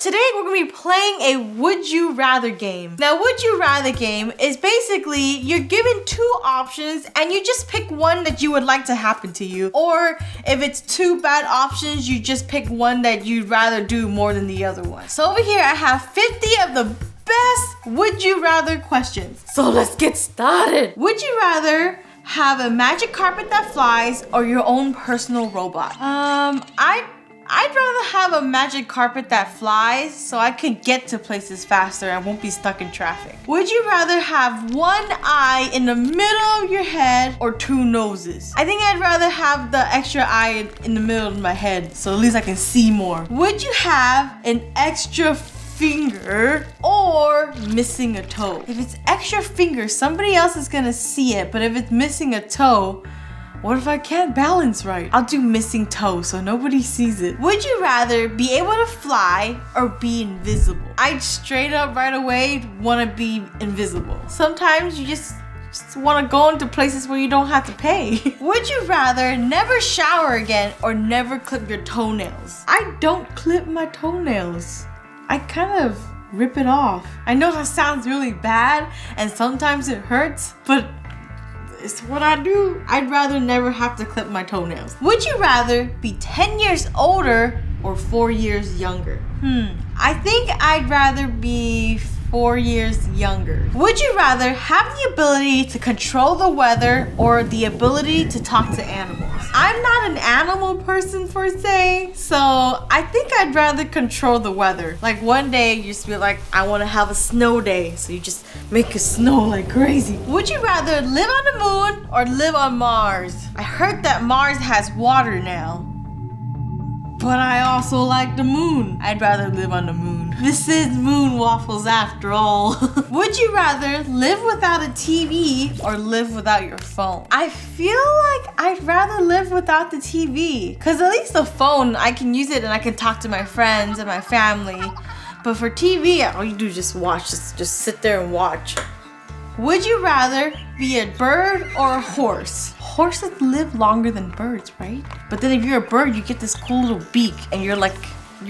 Today we're gonna be playing a Would You Rather game. Now, Would You Rather game is basically you're given two options and you just pick one that you would like to happen to you. Or if it's two bad options, you just pick one that you'd rather do more than the other one. So over here I have 50 of the best Would You Rather questions. So let's get started. Would you rather have a magic carpet that flies or your own personal robot? I'd rather have a magic carpet that flies so I could get to places faster and won't be stuck in traffic. Would you rather have one eye in the middle of your head or two noses? I think I'd rather have the extra eye in the middle of my head so at least I can see more. Would you have an extra finger or missing a toe? If it's extra finger, somebody else is gonna see it, but if it's missing a toe, what if I can't balance right? I'll do missing toe so nobody sees it. Would you rather be able to fly or be invisible? I'd straight up right away want to be invisible. Sometimes you just want to go into places where you don't have to pay. Would you rather never shower again or never clip your toenails? I don't clip my toenails. I kind of rip it off. I know that sounds really bad and sometimes it hurts, but it's what I do. I'd rather never have to clip my toenails. Would you rather be 10 years older or 4 years younger? I think I'd rather be 4 years younger. Would you rather have the ability to control the weather or the ability to talk to animals? I'm not an animal person per se, so I think I'd rather control the weather. Like one day you just be like, I want to have a snow day, so you just make it snow like crazy. Would you rather live on the moon or live on Mars? I heard that Mars has water now, but I also like the moon. I'd rather live on the moon. This is moon waffles after all. Would you rather live without a TV or live without your phone? I feel like I'd rather live without the TV, because at least the phone, I can use it and I can talk to my friends and my family. But for TV, all you do is just watch, just sit there and watch. Would you rather be a bird or a horse? Horses live longer than birds, right? But then if you're a bird, you get this cool little beak and you're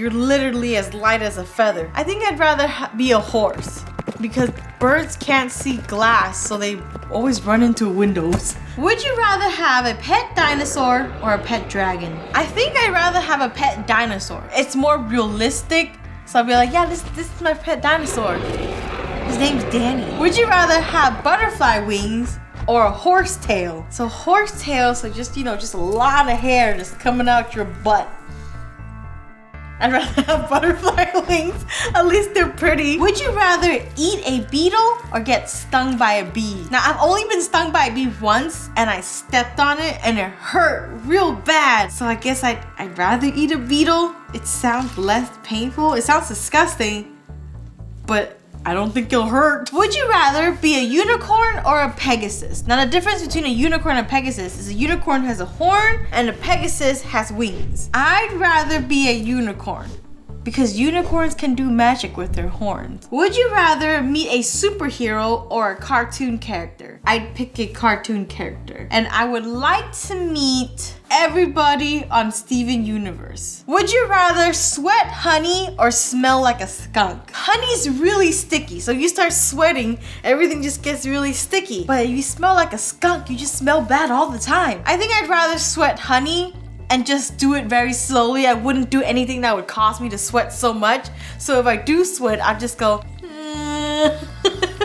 literally as light as a feather. I think I'd rather be a horse because birds can't see glass, so they always run into windows. Would you rather have a pet dinosaur or a pet dragon? I think I'd rather have a pet dinosaur. It's more realistic, so I'll be like, yeah, this is my pet dinosaur. His name's Danny. Would you rather have butterfly wings or a horsetail? So horsetail, so just a lot of hair just coming out your butt. I'd rather have butterfly wings. At least they're pretty. Would you rather eat a beetle or get stung by a bee? Now, I've only been stung by a bee once and I stepped on it and it hurt real bad. So I guess I'd rather eat a beetle. It sounds less painful. It sounds disgusting, but I don't think it'll hurt. Would you rather be a unicorn or a Pegasus? Now the difference between a unicorn and a Pegasus is a unicorn has a horn and a Pegasus has wings. I'd rather be a unicorn because unicorns can do magic with their horns. Would you rather meet a superhero or a cartoon character? I'd pick a cartoon character. And I would like to meet everybody on Steven Universe. Would you rather sweat honey or smell like a skunk? Honey's really sticky, so you start sweating, everything just gets really sticky. But if you smell like a skunk, you just smell bad all the time. I think I'd rather sweat honey and just do it very slowly. I wouldn't do anything that would cause me to sweat so much. So if I do sweat, I'd just go,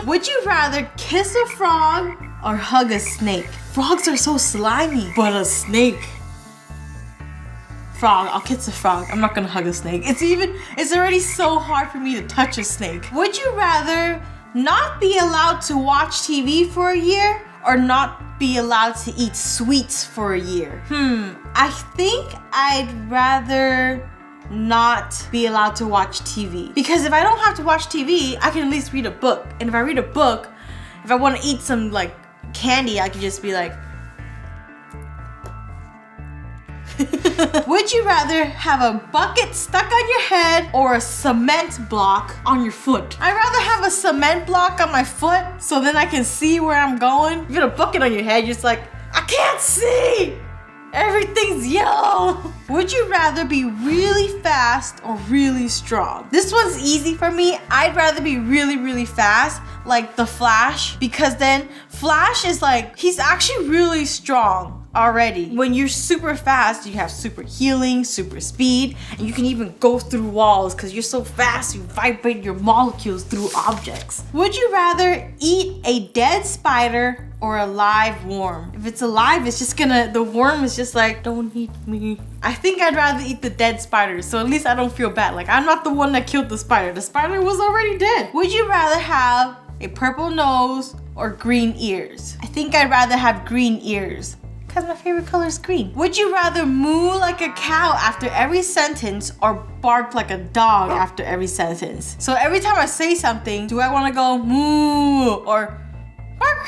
Would you rather kiss a frog or hug a snake? Frogs are so slimy, but a snake. Frog, I'll kiss a frog. I'm not gonna hug a snake. It's already so hard for me to touch a snake. Would you rather not be allowed to watch TV for a year or not be allowed to eat sweets for a year? I think I'd rather not be allowed to watch TV. Because if I don't have to watch TV, I can at least read a book. And if I read a book, if I want to eat some like candy, I can just be like, Would you rather have a bucket stuck on your head or a cement block on your foot? I'd rather have a cement block on my foot so then I can see where I'm going. If you got a bucket on your head, you're just like, I can't see! Everything's yellow. Would you rather be really fast or really strong? This one's easy for me. I'd rather be really, really fast, like the Flash, because then Flash is like, he's actually really strong already. When you're super fast, you have super healing, super speed, and you can even go through walls because you're so fast, you vibrate your molecules through objects. Would you rather eat a dead spider or a live worm? If it's alive, it's just gonna, the worm is just like, don't eat me. I think I'd rather eat the dead spider, so at least I don't feel bad. Like, I'm not the one that killed the spider. The spider was already dead. Would you rather have a purple nose or green ears? I think I'd rather have green ears, because my favorite color is green. Would you rather moo like a cow after every sentence or bark like a dog after every sentence? So every time I say something, do I want to go moo or bark?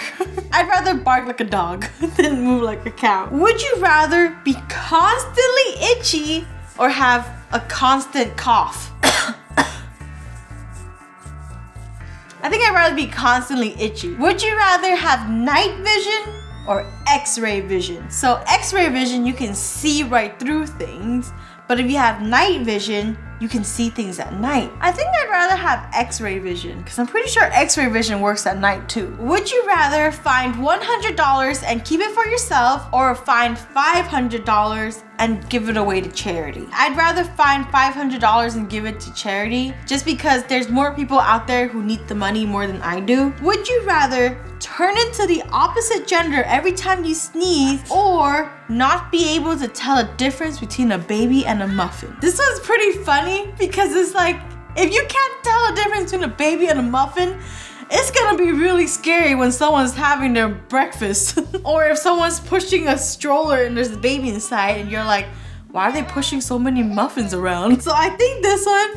I'd rather bark like a dog than moo like a cow. Would you rather be constantly itchy or have a constant cough? I think I'd rather be constantly itchy. Would you rather have night vision or X-ray vision? So X-ray vision, you can see right through things, but if you have night vision, you can see things at night. I think I'd rather have X-ray vision because I'm pretty sure X-ray vision works at night too. Would you rather find $100 and keep it for yourself or find $500 and give it away to charity? I'd rather find $500 and give it to charity just because there's more people out there who need the money more than I do. Would you rather turn into the opposite gender every time you sneeze or not be able to tell a difference between a baby and a muffin? This one's pretty funny because it's like, if you can't tell a difference between a baby and a muffin, it's gonna be really scary when someone's having their breakfast or if someone's pushing a stroller and there's a baby inside and you're like, why are they pushing so many muffins around? So I think this one,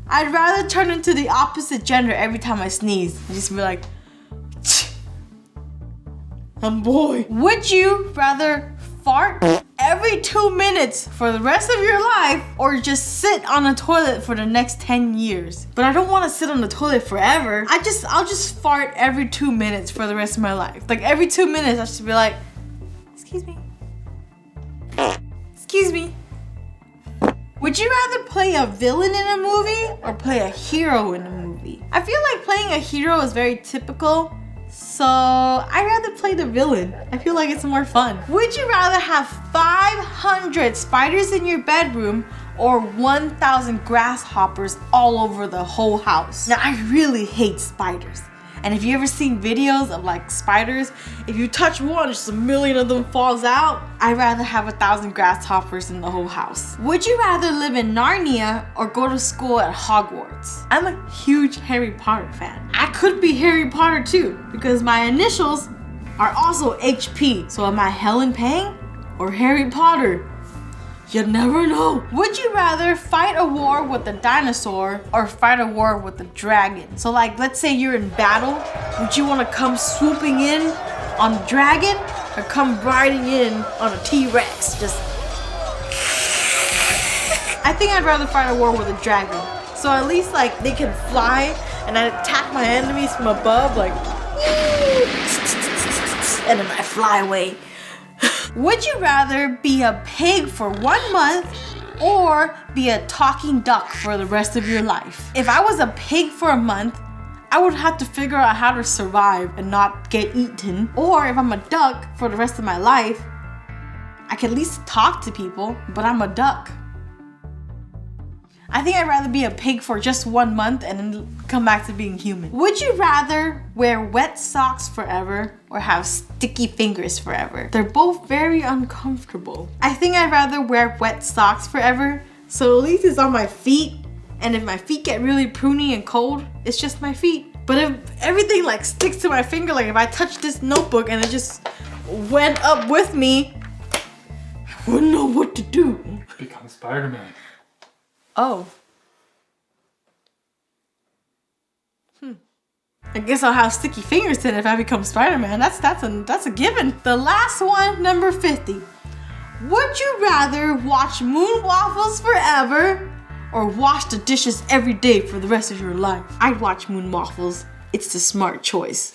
I'd rather turn into the opposite gender every time I sneeze and just be like, I'm boy. Would you rather fart every 2 minutes for the rest of your life or just sit on a toilet for the next 10 years? But I don't want to sit on the toilet forever. I'll just fart every 2 minutes for the rest of my life. Like every 2 minutes I should be like, excuse me. Excuse me. Would you rather play a villain in a movie or play a hero in a movie? I feel like playing a hero is very typical, so I'd rather play the villain. I feel like it's more fun. Would you rather have 500 spiders in your bedroom or 1,000 grasshoppers all over the whole house? Now, I really hate spiders. And if you ever seen videos of like spiders, if you touch one, just a million of them falls out. I'd rather have 1,000 grasshoppers in the whole house. Would you rather live in Narnia or go to school at Hogwarts? I'm a huge Harry Potter fan. I could be Harry Potter too, because my initials are also HP. So am I Helen Pang or Harry Potter? You never know. Would you rather fight a war with a dinosaur or fight a war with a dragon? So like, let's say you're in battle. Would you want to come swooping in on a dragon or come riding in on a T-Rex? Just... I think I'd rather fight a war with a dragon. So at least like they can fly and I attack my enemies from above like... and then I fly away. Would you rather be a pig for 1 month or be a talking duck for the rest of your life? If I was a pig for a month, I would have to figure out how to survive and not get eaten. Or if I'm a duck for the rest of my life, I can at least talk to people, but I'm a duck. I think I'd rather be a pig for just 1 month and then come back to being human. Would you rather wear wet socks forever or have sticky fingers forever? They're both very uncomfortable. I think I'd rather wear wet socks forever, so at least it's on my feet, and if my feet get really pruny and cold, it's just my feet. But if everything like sticks to my finger, like if I touch this notebook and it just went up with me, I wouldn't know what to do. Become Spider-Man. Oh. I guess I'll have sticky fingers then if I become Spider-Man. That's a given. The last one, number 50. Would you rather watch Moon Waffles forever or wash the dishes every day for the rest of your life? I'd watch Moon Waffles. It's the smart choice.